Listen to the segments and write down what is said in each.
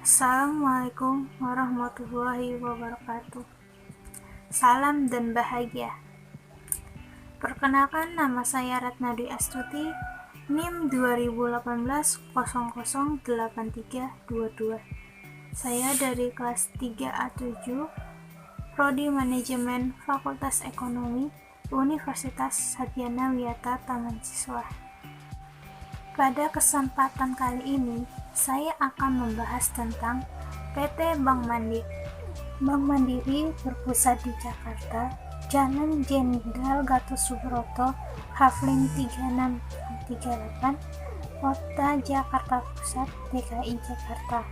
Assalamualaikum warahmatullahi wabarakatuh. Salam dan bahagia. Perkenalkan, nama saya Ratna Dwi Astuti, NIM 2018 008322. Saya dari kelas 3A7, Prodi Manajemen Fakultas Ekonomi, Universitas Satyana Wiyata Taman Siswa. Pada kesempatan kali ini, saya akan membahas tentang PT Bank Mandiri. Bank Mandiri berpusat di Jakarta, Jalan Jenderal Gatot Subroto, Haflin 3638, Kota Jakarta Pusat, DKI Jakarta,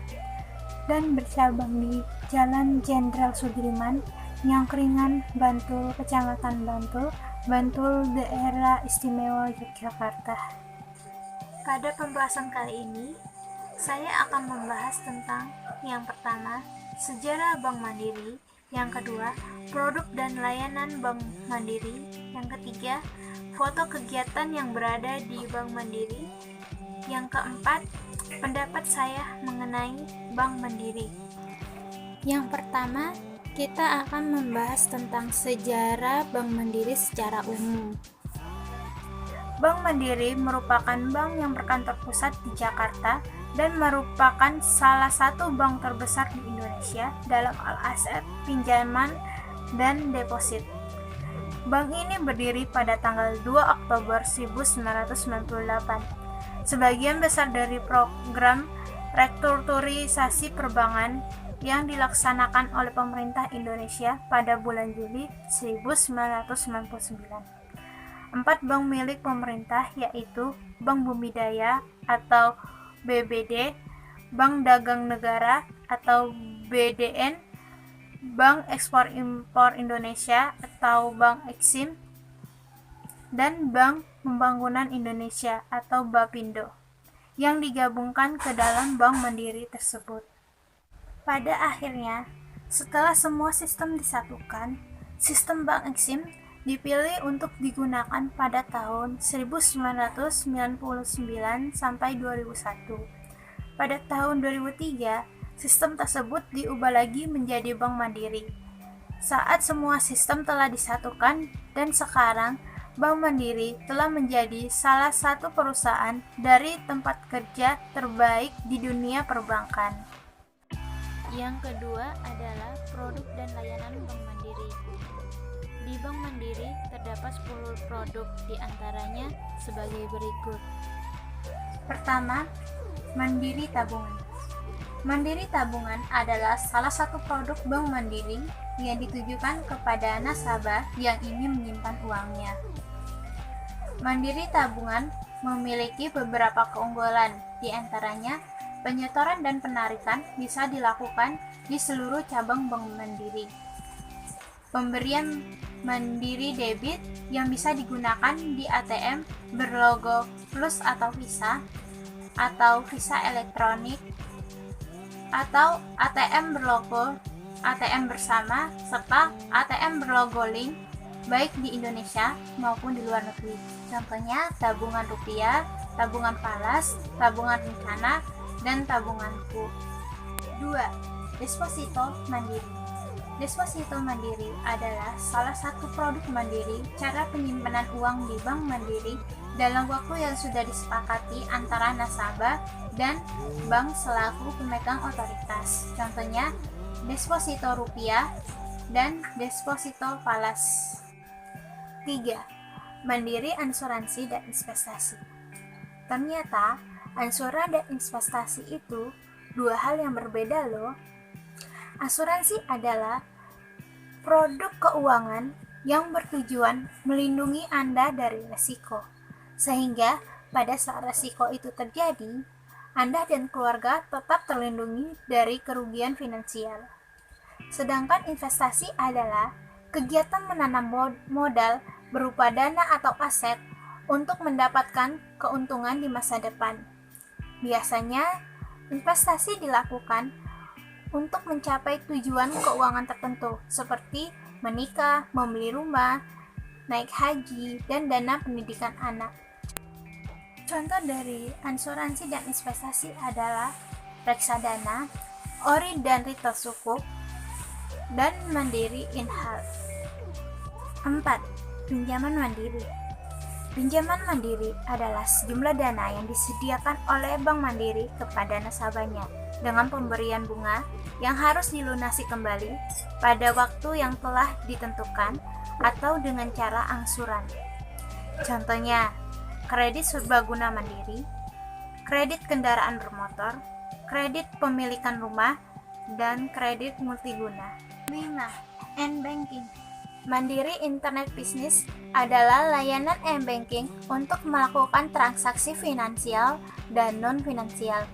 dan bercabang di Jalan Jenderal Sudirman, Nyangkringan, Bantul, Kecamatan Bantul, Bantul, Daerah Istimewa Yogyakarta. Pada pembahasan kali ini, saya akan membahas tentang yang pertama, sejarah Bank Mandiri, yang kedua, produk dan layanan Bank Mandiri, yang ketiga, foto kegiatan yang berada di Bank Mandiri, yang keempat, pendapat saya mengenai Bank Mandiri. Yang pertama, kita akan membahas tentang sejarah Bank Mandiri secara umum. Bank Mandiri merupakan bank yang berkantor pusat di Jakarta dan merupakan salah satu bank terbesar di Indonesia dalam aset pinjaman dan deposit. Bank ini berdiri pada tanggal 2 Oktober 1998. Sebagian besar dari program restrukturisasi perbankan yang dilaksanakan oleh pemerintah Indonesia pada bulan Juli 1999. 4 bank milik pemerintah yaitu Bank Bumidaya atau BBD, Bank Dagang Negara atau BDN, Bank Ekspor Impor Indonesia atau Bank Eksim, dan Bank Pembangunan Indonesia atau BAPINDO yang digabungkan ke dalam Bank Mandiri tersebut. Pada akhirnya, setelah semua sistem disatukan, sistem Bank Eksim dipilih untuk digunakan pada tahun 1999 sampai 2001. Pada tahun 2003, sistem tersebut diubah lagi menjadi Bank Mandiri. Saat semua sistem telah disatukan dan sekarang Bank Mandiri telah menjadi salah satu perusahaan dari tempat kerja terbaik di dunia perbankan. Yang kedua adalah produk dan layanan Bank Mandiri. Di Bank Mandiri terdapat 10 produk, diantaranya sebagai berikut. Pertama, Mandiri Tabungan. Mandiri Tabungan adalah salah satu produk Bank Mandiri yang ditujukan kepada nasabah yang ingin menyimpan uangnya. Mandiri Tabungan memiliki beberapa keunggulan, diantaranya penyetoran dan penarikan bisa dilakukan di seluruh cabang Bank Mandiri. Pemberian Mandiri Debit yang bisa digunakan di ATM berlogo Plus atau Visa elektronik, atau ATM berlogo ATM bersama, serta ATM berlogo Link, baik di Indonesia maupun di luar negeri. Contohnya tabungan rupiah, tabungan falas, tabungan rencana, dan tabunganku. 2. Deposito Mandiri. Deposito Mandiri adalah salah satu produk Mandiri, cara penyimpanan uang di Bank Mandiri dalam waktu yang sudah disepakati antara nasabah dan bank selaku pemegang otoritas. Contohnya, deposito rupiah dan deposito falas. 3. Mandiri Asuransi dan Investasi. Ternyata, asuransi dan investasi itu dua hal yang berbeda loh. Asuransi adalah produk keuangan yang bertujuan melindungi Anda dari risiko, sehingga pada saat risiko itu terjadi, Anda dan keluarga tetap terlindungi dari kerugian finansial. Sedangkan investasi adalah kegiatan menanam modal berupa dana atau aset untuk mendapatkan keuntungan di masa depan. Biasanya, investasi dilakukan untuk mencapai tujuan keuangan tertentu seperti menikah, membeli rumah, naik haji, dan dana pendidikan anak. Contoh dari asuransi dan investasi adalah reksadana, ori dan retail suku, dan mandiri in-house. 4. Pinjaman mandiri. Pinjaman mandiri adalah sejumlah dana yang disediakan oleh Bank Mandiri kepada nasabahnya dengan pemberian bunga yang harus dilunasi kembali pada waktu yang telah ditentukan atau dengan cara angsuran. Contohnya, kredit serbaguna mandiri, kredit kendaraan bermotor, kredit pemilikan rumah, dan kredit multiguna. 5. M-Banking. Mandiri Internet Business adalah layanan M-Banking untuk melakukan transaksi finansial dan non-finansial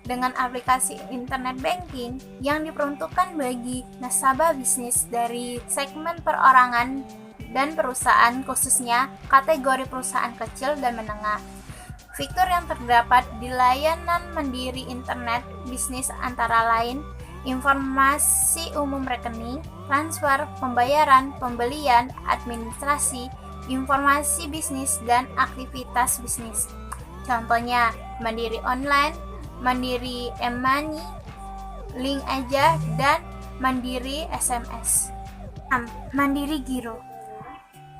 dengan aplikasi Internet Banking yang diperuntukkan bagi nasabah bisnis dari segmen perorangan dan perusahaan, khususnya kategori perusahaan kecil dan menengah. Fitur yang terdapat di layanan Mandiri Internet Business antara lain informasi umum rekening, transfer, pembayaran, pembelian, administrasi, informasi bisnis, dan aktivitas bisnis. Contohnya, Mandiri Online, Mandiri M-Money, Link Aja, dan Mandiri SMS. 6. Mandiri Giro.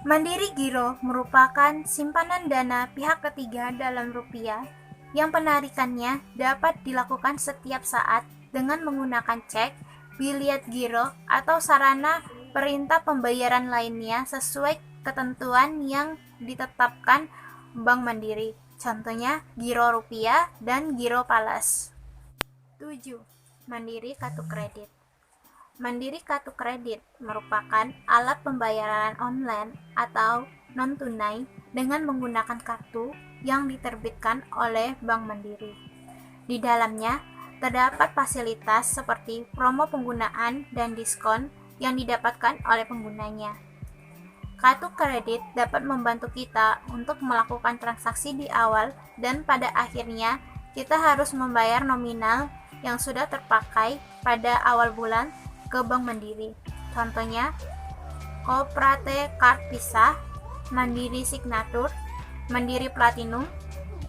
Mandiri Giro merupakan simpanan dana pihak ketiga dalam rupiah yang penarikannya dapat dilakukan setiap saat dengan menggunakan cek, biliet giro, atau sarana perintah pembayaran lainnya sesuai ketentuan yang ditetapkan Bank Mandiri. Contohnya Giro Rupiah dan Giro Palas. 7. Mandiri Kartu Kredit. Mandiri Kartu Kredit merupakan alat pembayaran online atau non-tunai dengan menggunakan kartu yang diterbitkan oleh Bank Mandiri. Di dalamnya terdapat fasilitas seperti promo penggunaan dan diskon yang didapatkan oleh penggunanya. Kartu kredit dapat membantu kita untuk melakukan transaksi di awal dan pada akhirnya kita harus membayar nominal yang sudah terpakai pada awal bulan ke Bank Mandiri. Contohnya, Koprate Card Visa, Mandiri Signature, Mandiri Platinum,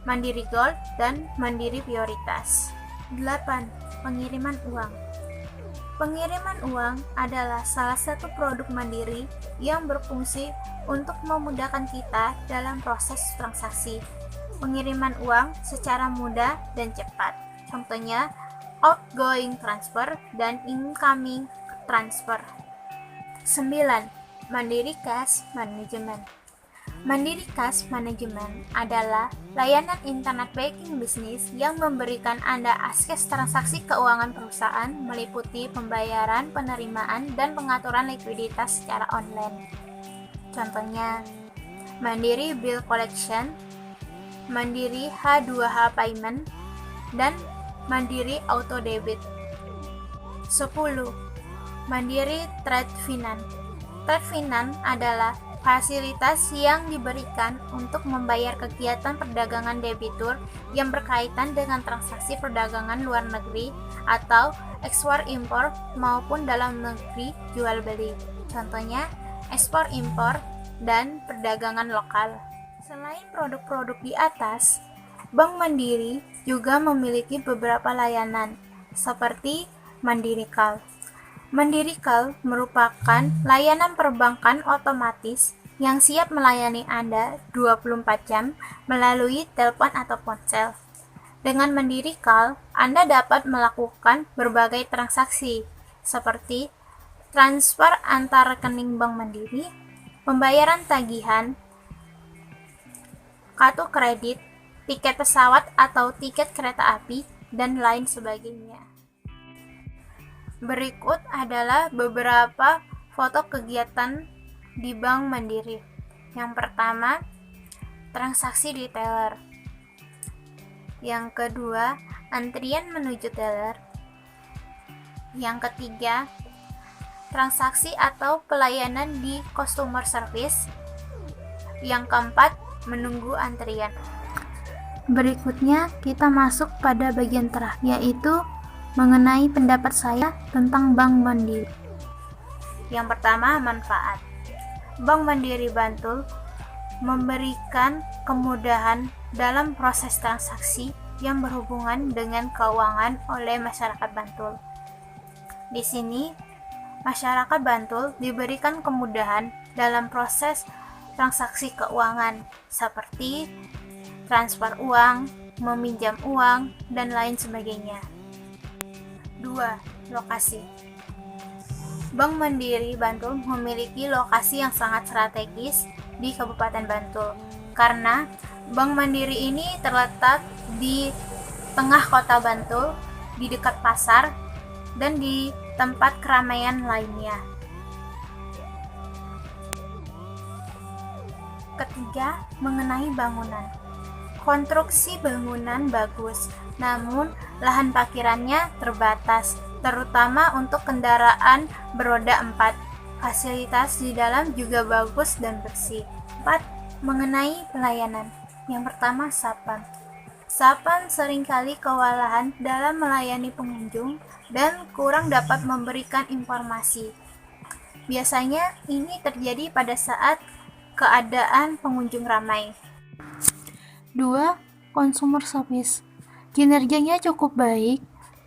Mandiri Gold, dan Mandiri Prioritas. 8. Pengiriman uang. Pengiriman uang adalah salah satu produk mandiri yang berfungsi untuk memudahkan kita dalam proses transaksi. Pengiriman uang secara mudah dan cepat. Contohnya, outgoing transfer dan incoming transfer. 9. Mandiri Cash Management. Mandiri Cash Management adalah layanan internet banking bisnis yang memberikan Anda akses transaksi keuangan perusahaan meliputi pembayaran, penerimaan, dan pengaturan likuiditas secara online. Contohnya, Mandiri Bill Collection, Mandiri H2H Payment, dan Mandiri Auto Debit. 10. Mandiri Trade Finance. Trade Finance adalah fasilitas yang diberikan untuk membayar kegiatan perdagangan debitur yang berkaitan dengan transaksi perdagangan luar negeri atau ekspor impor maupun dalam negeri jual beli. Contohnya, ekspor impor dan perdagangan lokal. Selain produk-produk di atas, Bank Mandiri juga memiliki beberapa layanan seperti Mandiri Call. Mandiri Call merupakan layanan perbankan otomatis yang siap melayani Anda 24 jam melalui telepon atau ponsel. Dengan Mandiri Call, Anda dapat melakukan berbagai transaksi seperti transfer antar rekening Bank Mandiri, pembayaran tagihan, kartu kredit, tiket pesawat atau tiket kereta api, dan lain sebagainya. Berikut adalah beberapa foto kegiatan di Bank Mandiri. Yang pertama, transaksi di teller. Yang kedua, antrian menuju teller. Yang ketiga, transaksi atau pelayanan di customer service. Yang keempat, menunggu antrian. Berikutnya, kita masuk pada bagian terakhir, yaitu mengenai pendapat saya tentang Bank Mandiri. Yang pertama, manfaat. Bank Mandiri Bantul memberikan kemudahan dalam proses transaksi yang berhubungan dengan keuangan oleh masyarakat Bantul. Di sini, masyarakat Bantul diberikan kemudahan dalam proses transaksi keuangan seperti transfer uang, meminjam uang, dan lain sebagainya. 2. Lokasi. Bank Mandiri Bantul memiliki lokasi yang sangat strategis di Kabupaten Bantul karena Bank Mandiri ini terletak di tengah kota Bantul, di dekat pasar, dan di tempat keramaian lainnya. Ketiga, mengenai bangunan. Konstruksi bangunan bagus, namun lahan parkirannya terbatas, terutama untuk kendaraan beroda 4. Fasilitas di dalam juga bagus dan bersih. 4. Mengenai pelayanan. Yang pertama, satpam. Satpam seringkali kewalahan dalam melayani pengunjung dan kurang dapat memberikan informasi. Biasanya ini terjadi pada saat keadaan pengunjung ramai. 2. Consumer service. Kinerjanya cukup baik,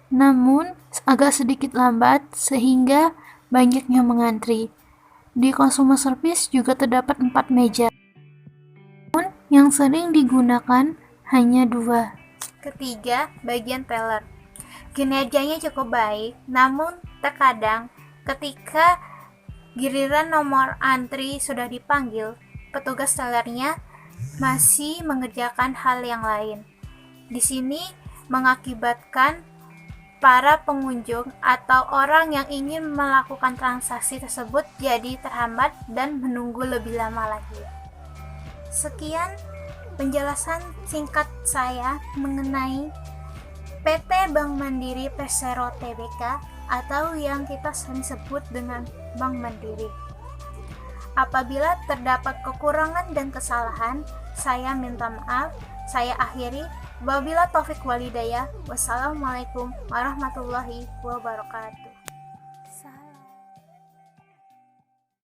namun agak sedikit lambat sehingga banyak yang mengantri. Di consumer service juga terdapat 4 meja, namun yang sering digunakan hanya 2. Ketiga, bagian teller. Kinerjanya cukup baik, namun terkadang ketika giliran nomor antri sudah dipanggil, petugas tellernya masih mengerjakan hal yang lain. Di sini mengakibatkan para pengunjung atau orang yang ingin melakukan transaksi tersebut jadi terhambat dan menunggu lebih lama lagi. Sekian penjelasan singkat saya mengenai PT Bank Mandiri Persero Tbk atau yang kita sering sebut dengan Bank Mandiri. Apabila terdapat kekurangan dan kesalahan, saya minta maaf. Saya akhiri. Wabillahi taufik walhidayah. Wassalamualaikum warahmatullahi wabarakatuh.